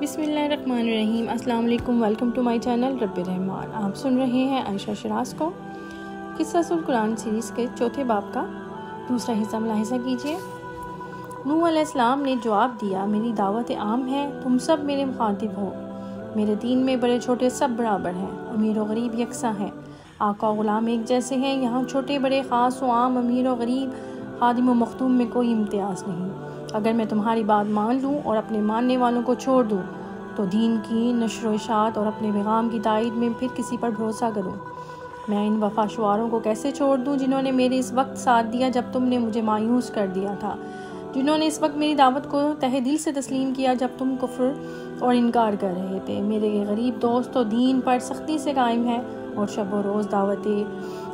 बिस्मिल्लाहिर्रहमानिर्रहीम। अस्सलाम वालेकुम। वेलकम टू माय चैनल रब्बे रहमान। आप सुन रहे हैं आयशा शराज को। क़िस्सतुल कुरान सीरीज़ के चौथे बाब का दूसरा हिस्सा मुलाहिज़ा कीजिए। नूह अलैहिस्सलाम ने जवाब दिया, मेरी दावत आम है, तुम सब मेरे मुखातिब हो। मेरे दीन में बड़े छोटे सब बराबर हैं, अमीर व गरीब यकसा हैं, आका ग़ुलाम एक जैसे हैं। यहाँ छोटे बड़े ख़ास व आम, अमीर व गरीब, खादिम व मखदूम में कोई इम्तियाज़ नहीं। अगर मैं तुम्हारी बात मान लूँ और अपने मानने वालों को छोड़ दूँ तो दीन की नशर व इशाअत और अपने पैगाम की तायीद में फिर किसी पर भरोसा करूँ। मैं इन वफ़ाशवारों को कैसे छोड़ दूँ जिन्होंने मेरे इस वक्त साथ दिया जब तुमने मुझे मायूस कर दिया था, जिन्होंने इस वक्त मेरी दावत को तहे दिल से तस्लीम किया जब तुम कुफ्र और इनकार कर रहे थे। मेरे गरीब दोस्त तो दीन पर सख्ती से कायम हैं और शब व रोज़ दावत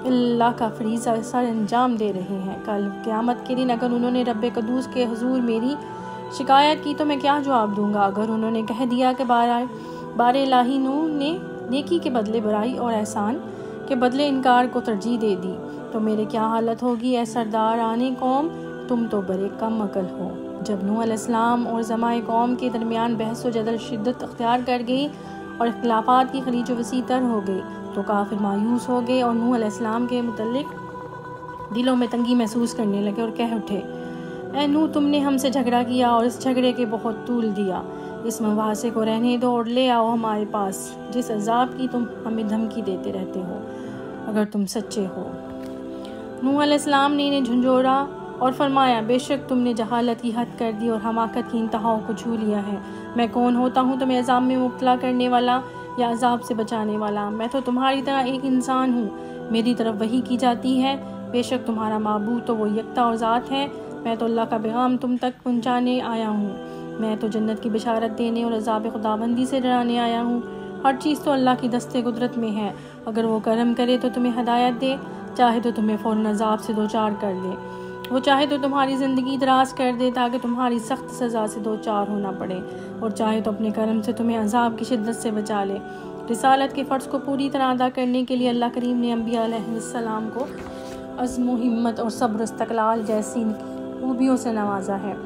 अल्लाह का फरीज़ा सर अंजाम दे रहे हैं। कल क़यामत के दिन अगर उन्होंने रब्बे कदूस के हुजूर मेरी शिकायत की तो मैं क्या जवाब दूंगा। अगर उन्होंने कह दिया कि बारे इलाही नूह ने नेकी के बदले बुराई और एहसान के बदले इनकार को तरजीह दे दी तो मेरे क्या हालत होगी। ए सरदार आने कौम, तुम तो बड़े कम अकल हो। जब नूह अलैहिस्सलाम और ज़माए कौम के दरमियान बहस व जदल शिद्दत अख्तियार कर गई और इख्तिलाफ़ात की खलीज वसी तर हो गई तो काफिर मायूस हो गए और नूह अलैहिस्सलाम के मुतल्लिक दिलों में तंगी महसूस करने लगे और कह उठे, ऐ नूह, तुमने हमसे झगड़ा किया और इस झगड़े के बहुत तूल दिया। इस मुहासे को रहने दो और ले आओ हमारे पास जिस अजाब की तुम हमें धमकी देते रहते हो, अगर तुम सच्चे हो। नूह अलैहिस्सलाम ने इन्हें झंझोड़ा और फरमाया, बेशक तुमने जहालत की हद कर दी और हमाकत की इंतहाओं को छू लिया है। मैं कौन होता हूँ तुम्हें अजाब में मुब्तला करने वाला या अजाब से बचाने वाला। मैं तो तुम्हारी तरह एक इंसान हूँ, मेरी तरफ वही की जाती है। बेशक तुम्हारा माबूद तो वो यकता और ज़ात है। मैं तो अल्लाह का पैगाम तुम तक पहुँचाने आया हूँ। मैं तो जन्नत की बिशारत देने और अजाब खुदाबंदी से डराने आया हूँ। हर चीज़ तो अल्लाह की दस्ते कुदरत में है। अगर वो करम करे तो तुम्हें हदायत दे, चाहे तो तुम्हें फ़ौरन अजाब से दो चार कर दे। वो चाहे तो तुम्हारी ज़िंदगी दराज कर दे ताकि तुम्हारी सख्त सज़ा से दो चार होना पड़े, और चाहे तो अपने करम से तुम्हें अजाब की शिद्दत से बचा ले। रिसालत के फ़र्ज़ को पूरी तरह अदा करने के लिए अल्लाह करीम ने अंबिया अलैहिस्सलाम को अज़्म हिम्मत और सब्र इस्तक़लाल जैसी खूबियों से नवाजा है।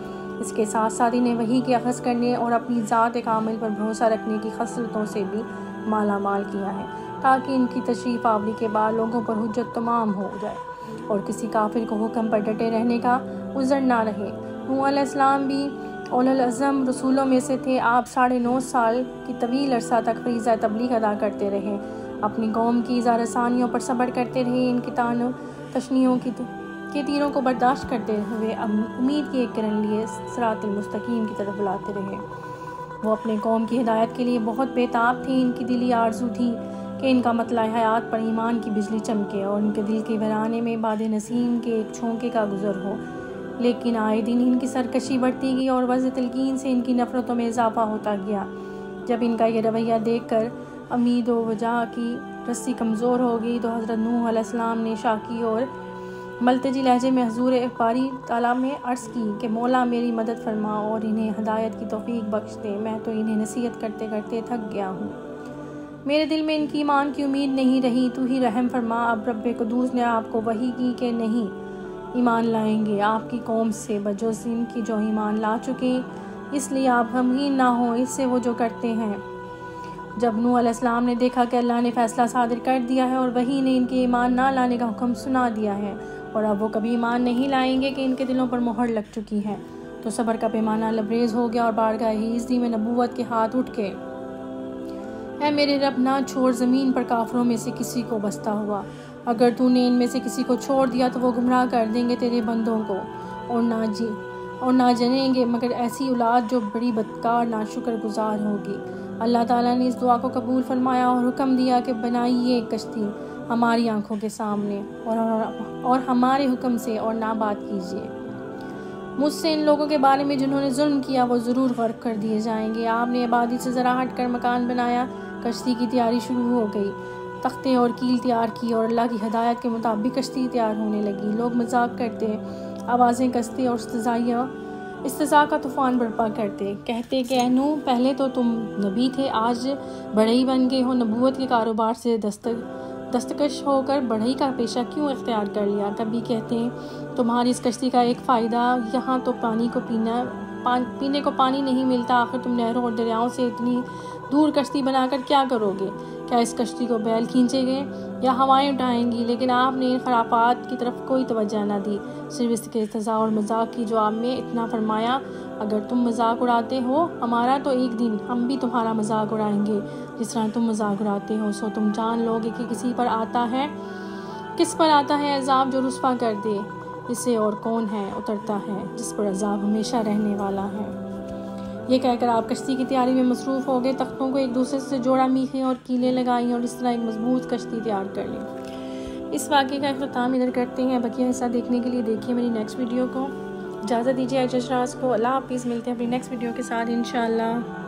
इसके साथ साथ इन्हें वही के अख़ज़ करने और अपनी ज़ात कामिल पर भरोसा रखने की खसलतों से भी माला माल किया है ताकि इनकी तशरीफ़ आवरी के बाद लोगों पर हुज्जत तमाम हो जाए और किसी काफिर को हुक्म पर डटे रहने का उज़र ना रहे। नूह अलैहिस्सलाम भी उलुल अज़्म रसूलों में से थे। आप 9.5 साल की तवील अरसा तक फ़रीज़ा तबलीग अदा करते रहे, अपनी कौम की इज़ा रसानियों पर सब्र करते रहे, इनकी तानो तशनियों के तीरों को बर्दाश्त करते हुए उम्मीद की एक किरण लिए सिरातुल मुस्तकीम की तरफ बुलाते रहे। वो अपने कौम की हिदायत के लिए बहुत बेताब थे। इनकी दिली आरज़ू थी कि इनका मतला हयात पर ईमान की बिजली चमके और उनके दिल के वीराने में बाद नसीम के एक झोंके का गुजर हो। लेकिन आए दिन इनकी सरकशी बढ़ती गई और वज़ तलकीन से इनकी नफ़रतों में इजाफा होता गया। जब इनका ये रवैया देखकर उम्मीद व वजह की रस्सी कमज़ोर हो गई तो हज़रत नूह अलैहिस्सलाम ने शाकी और मल्तजी लहजे में हुज़ूर बारी ताला में अर्ज़ की कि मौला मेरी मदद फरमा और इन्हें हदायत की तौफ़ीक बख्श दे। मैं तो इन्हें नसीहत करते करते थक गया हूँ, मेरे दिल में इनकी ईमान की उम्मीद नहीं रही, तू ही रहम फरमा। अब रब्बे कदूस ने आपको वही की कि नहीं ईमान लाएंगे आपकी कौम से बजुज़ इनकी जो ईमान ला चुके, इसलिए आप गमगीन ना हो इससे वो जो करते हैं। जब नूह अलैहिस्सलाम ने देखा कि अल्लाह ने फ़ैसला सादिर कर दिया है और वही ने इनके ईमान ना लाने का हुक्म सुना दिया है और अब वो कभी ईमान नहीं लाएंगे कि इनके दिलों पर मोहर लग चुकी है, तो सब्र का पैमाना लबरेज़ हो गया और बारगाह इज़्ज़ी में नबूवत के हाथ उठ के, ऐ मेरे रब, ना छोड़ ज़मीन पर काफरों में से किसी को बसता हुआ। अगर तूने इनमें से किसी को छोड़ दिया तो वो गुमराह कर देंगे तेरे बंदों को और ना जनेंगे मगर ऐसी औलाद जो बड़ी बदकार नाशुक्र गुजार होगी। अल्लाह ताला ने इस दुआ को कबूल फरमाया और हुक्म दिया कि बनाइए एक कश्ती हमारी आंखों के सामने और हमारे हुक्म से और ना बात कीजिए मुझसे इन लोगों के बारे में जिन्होंने जुल्म किया, वो ज़रूर गर्क कर दिए जाएंगे। आपने आबादी से ज़रा हट कर मकान बनाया, कश्ती की तैयारी शुरू हो गई, तख्ते और कील तैयार की और अल्लाह की हदायत के मुताबिक कश्ती तैयार होने लगी। लोग मजाक करते, आवाज़ें कसते और इस्तिज़ा का तूफ़ान बर्पा करते, कहते कि नूह, पहले तो तुम नबी थे, आज बढ़ई बन गए हो, नबूवत के कारोबार से दस्तकश होकर बढ़ई का पेशा क्यों इख्तियार कर लिया। कभी कहते हैं तुम्हारी इस कश्ती का एक फ़ायदा यहाँ तो पानी को पीने को पानी नहीं मिलता, आखिर तुम नहरों और दरियाओं से इतनी दूर कश्ती बनाकर क्या करोगे? क्या इस कश्ती को बैल खींचेंगे या हवाएं उठाएंगी? लेकिन आपने इन खरापात की तरफ कोई तवज्जो न दी, सिर्फ इसके इस्तज़ा और मजाक की जवाब में इतना फरमाया, अगर तुम मजाक उड़ाते हो हमारा तो एक दिन हम भी तुम्हारा मजाक उड़ाएंगे जिस तरह तुम मजाक उड़ाते हो। सो तुम जान लोगे कि किस पर आता है अजाब जो रुस्वा कर दे, इसे और कौन है उतरता है जिस पर अजाब हमेशा रहने वाला है। ये कहकर आप कश्ती की तैयारी में मसरूफ़ हो गए। तख्तों को एक दूसरे से जोड़ा, मीखें और कीलें लगाई और इस तरह एक मजबूत कश्ती तैयार कर ली। इस वाक़े का इख्तिताम इधर करते हैं। बकिया हिस्सा देखने के लिए देखिए मेरी नेक्स्ट वीडियो को। इजाज़त दीजिए आयशा शिराज़ को। अल्लाह हाफ़िज़। मिलते हैं अपनी नेक्स्ट वीडियो के साथ इंशाअल्लाह।